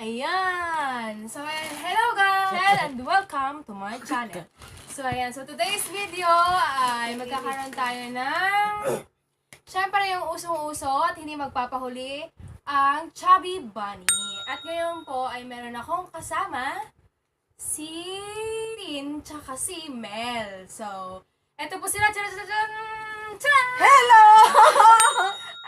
Ayan! So, ayan, hello guys! And welcome to my channel. So, ayan. So, today's video ay magkakaroon tayo ng syempre yung usong-uso at hindi magpapahuli ang Chubby Bunny. At ngayon po ay meron akong kasama si Tin tsaka si Mel. So, eto po sila. Hello!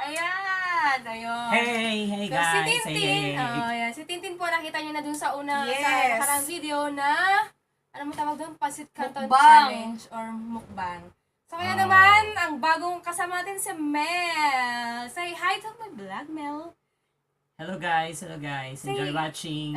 Ayan! Ayun. Hey So, guys! si Tintin, Hey. ayan, si Tintin po nakita nyo na dun sa una, Yes. sa nakarang video na, ano mo tawag doon? Pasit Canton Mukbang. Challenge or mukbang. So, kaya naman, ang bagong kasama natin si Mel. Say hi to my vlog, Mel. Hello guys! Enjoy Say, watching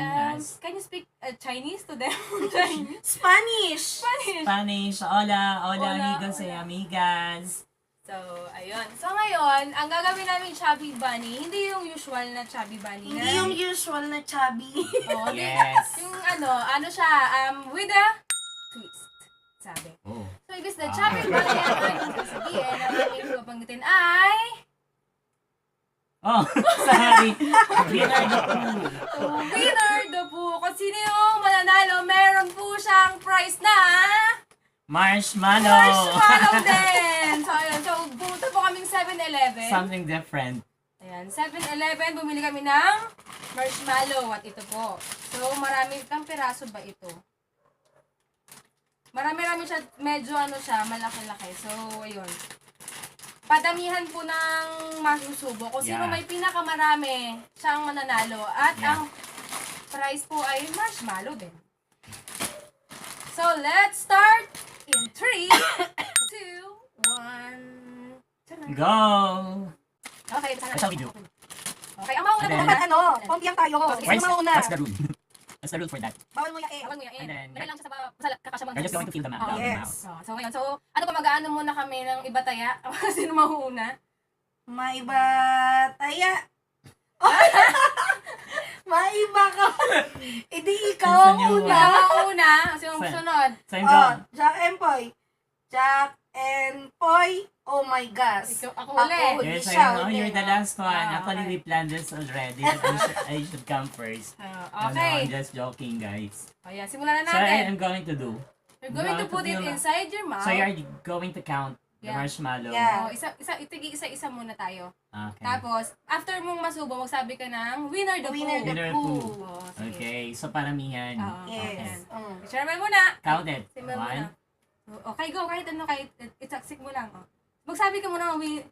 Can you speak Chinese to them? Chinese? Spanish! Spanish. Hola Hola, amigos y hola. amigas. So, ayun. So, ngayon, ang gagawin namin Chubby Bunny, hindi yung usual na Chubby Bunny. Hindi yung usual na chubby. Oh, Yes. Yung ano siya, with a twist, sabi. Oh. So, ibig na Chubby Bunny ang aking sasabihin, ang aking papanggitin ay... Oh, sorry. Winner the pool. Winner the po. Kung sino yung mananalo, meron po siyang prize na Marshmallow. marshmallow din. So, ayun. So, pumunta po kaming 7-Eleven. Something different. Ayan, 7-Eleven, bumili kami ng marshmallow at ito po. So, marami kang piraso ba ito? Marami-rami siya, medyo ano siya, malaki-laki. So, ayun. Padamihan po ng masusubo. Kung sino Yeah. may pinakamarami, siya ang mananalo. At Yeah. ang prize po ay marshmallow din. So, let's start in 3, 2, 1. Go! Okay, sana. What shall we do? Okay, ang mauna And po then- naman. Ano? Pampiyan tayo. Sino mauna? What's the rule? What's the rule for that? Bawal mo yae. Tawag mo yan. And then- Dali lang siya sa kakasya We're just going to feel the mouth. Oh, down the yes. mouth. So, ngayon. So, ano pa, mag-aano muna kami ng iba taya? Sino mahuuna? Maiba taya. Maiba ka. Hindi ikaw ang Saan yun? una. Mauna. Sino ang Saan? sunod? Same Oh, job. Jack and Poy. Jack and Poy. Oh my gosh. Ikaw, ako Ako uli. uli. Yes, I siya, know. uli. You're the last one. Ah, Actually, okay. we planned this already. That I should come first. No, Okay. I'm just joking, guys. O yan, simulan na So, natin. I'm going to do. You're going to put it inside your mouth. So, you're going to count the Yeah. marshmallow. Yeah. Oh, isa-isa muna tayo. Okay. Tapos, after mong masubo, magsabi ka ng winner the Winner the Winner poo. poo. Oh, sige. Okay, so paramihan. Oo, Yes. Chairman muna. Count it. Si Mel 1. muna. Okay, go. Kahit ano, kahit itsaksik mo lang. Oh. Magsabi ka muna, Winner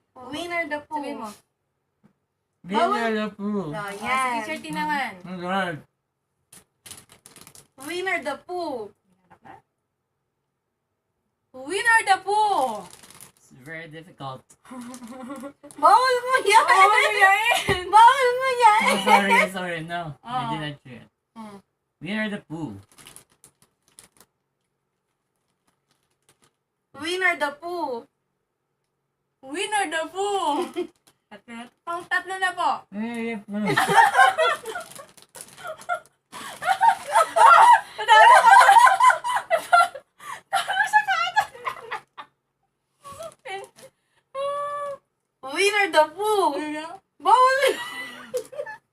the poo. sabihin mo. Winner the poo. So, Oh, sige, yan. Sir Tinangan. Alright. Winner the poo. Winner the poo! It's very difficult. Bawal mo yan. Oh, yayain! Bawal mo yan. Oh, sorry, no. I Oh. did not do it. Hmm. Winner the poo. Winner the poo. Winner the poo! Pang tatlo na po. Winner the poo. Bawal.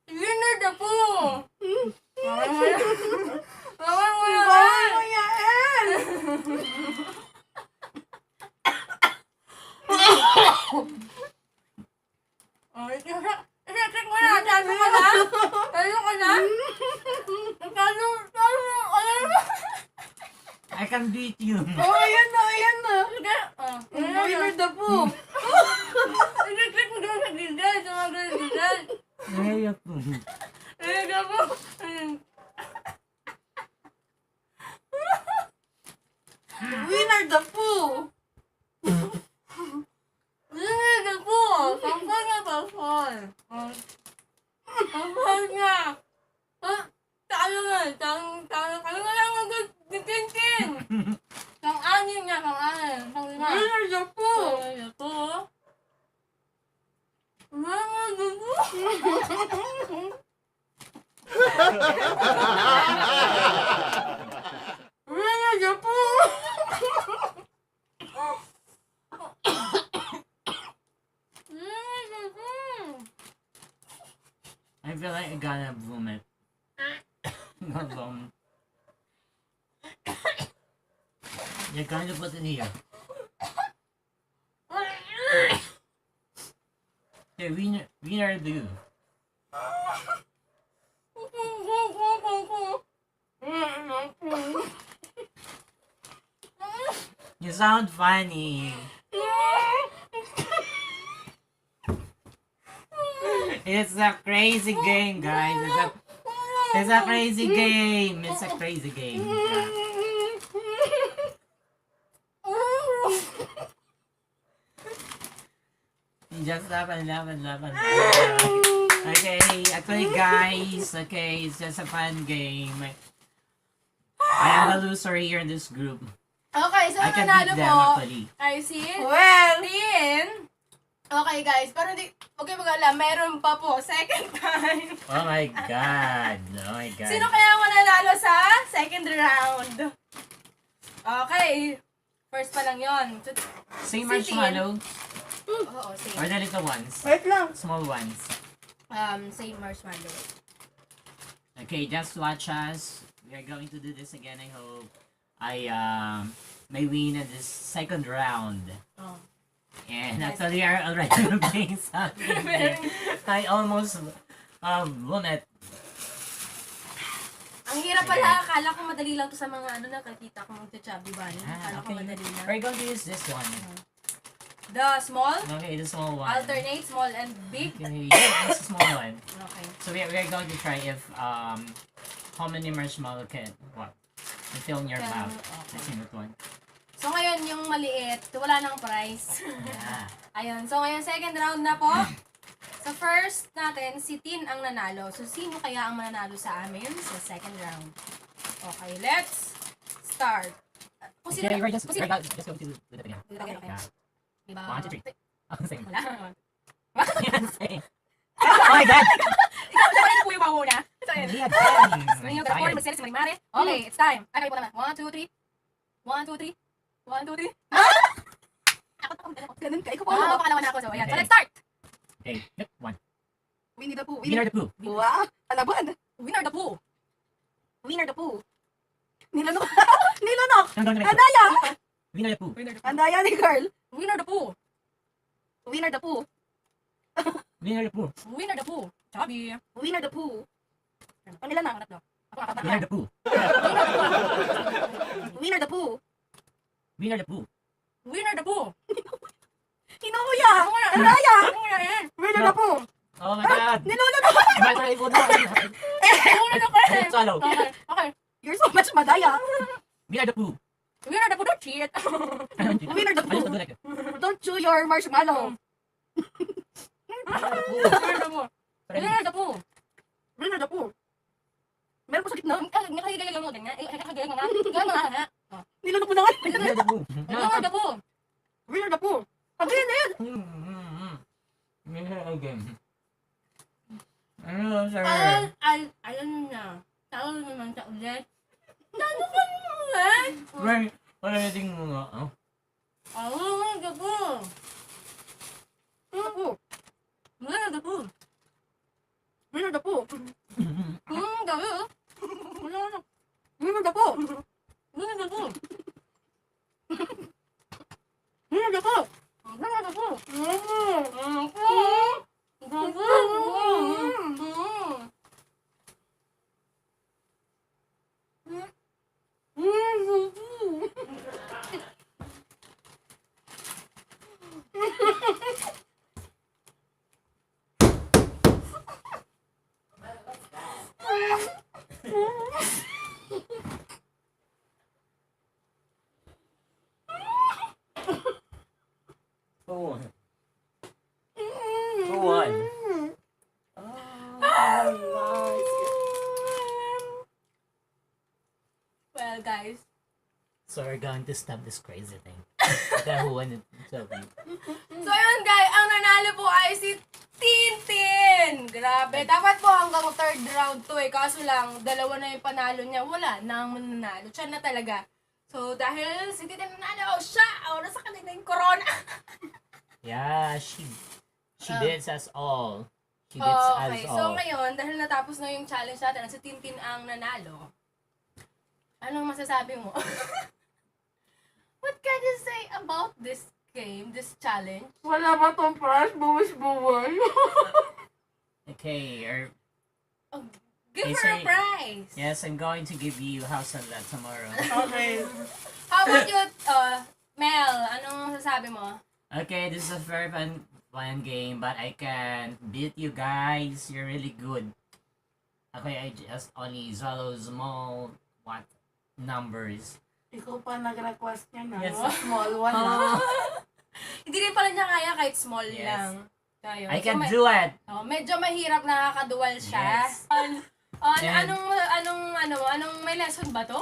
Winner the poo! Bawal mo yan. Bawal mo yan. Bawal mo yan. Oh, i-check mo na. Tayo ka na. Tayo ka na. Tayo, I can beat you. Oh, ayan na, ayan na. Sige. Oh, Winner the poo. i-check mo doon sa gilid. Sa mga gilid. Winner the poo. Ayun ka po. Winner the poo. Winner the poo. Tampal na tampal. Tampal nga. Talo nga. Talo nga lang mag-tintin. Sang-anin nga. Sang-anin. Sang-lima. Winner the poo. Winner the poo. Winner the poo. Winner the poo. I feel like I gotta vomit. You're going to put it here. Okay, winner do you. You sound funny. It's a crazy game, guys. It's a crazy game. It's a crazy game. Just laugh and laugh and laugh and laugh. Okay, actually, guys, okay, it's just a fun game. I am the loser here in this group. Okay, so I can nanalo beat them, po actually. ay si Well, Tin. Okay, guys, pero hindi, okay mag-alala, meron pa po, second time. Oh my god. Oh my god. Sino kaya mananalo sa second round? Okay, first pa lang yon. Same si marshmallow Oo, or same. the little ones? wait lang. Small ones. Same marshmallow. Okay, just watch us. We are going to do this again. I hope I may win in this second round. Oh. And Nice. actually, we are already playing something here. I almost won it. Ang hirap pala, akala ko madali lang to sa mga nakakita ko mag-chubby bunny. Akala ko Okay. madali lang. We're going to use this one. The small, Okay, the small one. alternate small and big. Okay, yeah, it's a small one. Okay. So we are going to try if how many marshmallow can fill in your Can- mouth. okay. Let's see that one. So ngayon yung maliit, wala nang prize. Yeah. Ayun, so ngayon second round na po. Sa first natin, si Tin ang nanalo. So sino kaya ang mananalo sa amin sa second round? Okay, let's start. Kung sino, Okay, we're just kung sino- going to do it again. Okay, okay. Yeah. Diba? 1, 2, 3. Oh, same. Wala. Yeah, same. Oh my god! Ikaw na rin po yung mahuna. So, ayun. Yeah, Ngayon yung recording, magsiselis, marimari. Okay, it's time. Ay, kayo po naman. 1, 2, 3. 1, 2, 3. 1, 2, 3. Ganun ka. Ikaw pa Oh, ako. pakalawa na ako. So, ayan. So, Okay. let's start. Okay, yep, 1. Winnie the Pooh. Winner the Pooh. Wow. Alaban. Winner the Pooh. Winner the Pooh. Nilanok. Nilanok. I'm going to make it. Andaya. Winner the Pooh. Winner the Pooh. Andaya ni girl. Winner the Pooh. Winner the Pooh. Winner the Pooh. Winner the Pooh. Chubby. Winner the Pooh. Ang nila na. Ako nakatama. Winner the Pooh. Winner the Pooh. Winner the Pooh. Winner the Pooh. Hinukuya. Ako nga. Andaya. Ako nga yan. Winner the Pooh. Oh my god! Nilulunok. My try food now. Winner the Pooh. Swallow. Okay. Okay. You're so much madaya. Winner the Pooh. Winner the Pooh. Don't cheat. Winner the I just Pooh. do like it. Don't chew your marshmallow. Winner the Pooh. Winner the Pooh. Winner the Pooh. Meron po sa gitna. Nakahigay lang mo ganyan. Nakahigay mo nga. Ganyan mo nga. Nilunok mo na nga. Winner the Pooh. Winner the Pooh. Winner the Pooh. Ang ganyan. Winner again. Ano, sir? Alam na. Tawag naman sa ulit. Tano ka naman? Right. Palating mo nga. Oh. Winner the Pooh. Winner the Pooh. Winner the Pooh. Winner the Pooh. Gabi. Winner the Pooh. Winner the Pooh. Winner the Pooh. Winner the Pooh. Oh. Who won? Well, guys. So we're going to stop this crazy thing. The who won it. So, So, ayun, guys. Ang nanalo po ay si Tin. Grabe. Dapat po hanggang third round to eh. Kaso lang, dalawa na yung panalo niya. Wala na ang mananalo. Siya na talaga. So, dahil si Tin nanalo, siya. Nasa kanila yung corona. yeah, she beats us all. She beats Okay, us so all. ngayon, dahil natapos na yung challenge natin, si Tin2 ang nanalo. Anong masasabi mo? What can you say about this game, this challenge? Wala ba tong prize? Buwis-buway. Okay, Oh, give They her a say- prize! yes, I'm going to give you house salad tomorrow. Okay. How about you, Mel? Anong masasabi mo? Okay, this is a very fun game, but I can beat you guys. You're really good. Okay, I just only swallow small numbers. Ikaw pa nag-request niya na. Yes. Small one na. Hindi rin pala niya kaya kahit small Yes. lang. Ayun. I can So, do it. medyo mahirap, nakakadual siya. Yes. And- Anong may lesson ba to?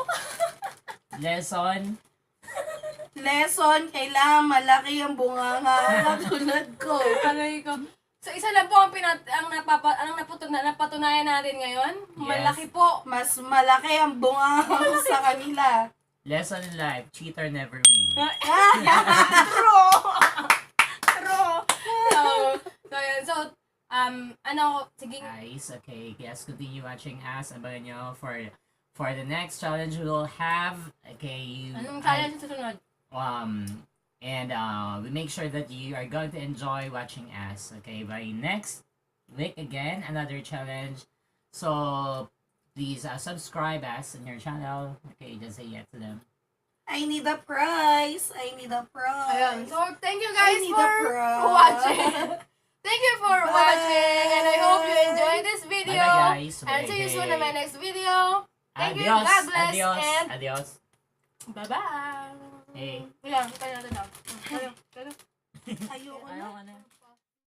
Lesson. Lesson, kailangan malaki ang bunganga katulad ko. Aray ko. So, isa lang po ang napatunayan natin ngayon. Yes. Malaki po. Mas malaki ang bunganga ko sa kanila. Lesson in life. Cheater never win. True! So, yun. So, sige. Guys, okay, yes, continue watching us. Abangan nyo for the next challenge we will have. Okay, Anong challenge sa susunod? and we make sure that you are going to enjoy watching us. Okay, by next week again, another challenge. So please subscribe us in your channel. Okay, just say yes to them. I need a prize. I need a prize. Ayun. So, thank you I guys need for a prize. watching. Thank you for Bye. watching. And I hope you enjoyed this video. Bye guys. And see you soon in my next video. Thank you. Adios. God bless. Adios. And Adios. bye-bye. Hey. Ilang, kaya natin daw. Ayoko na. Ayaw ka na.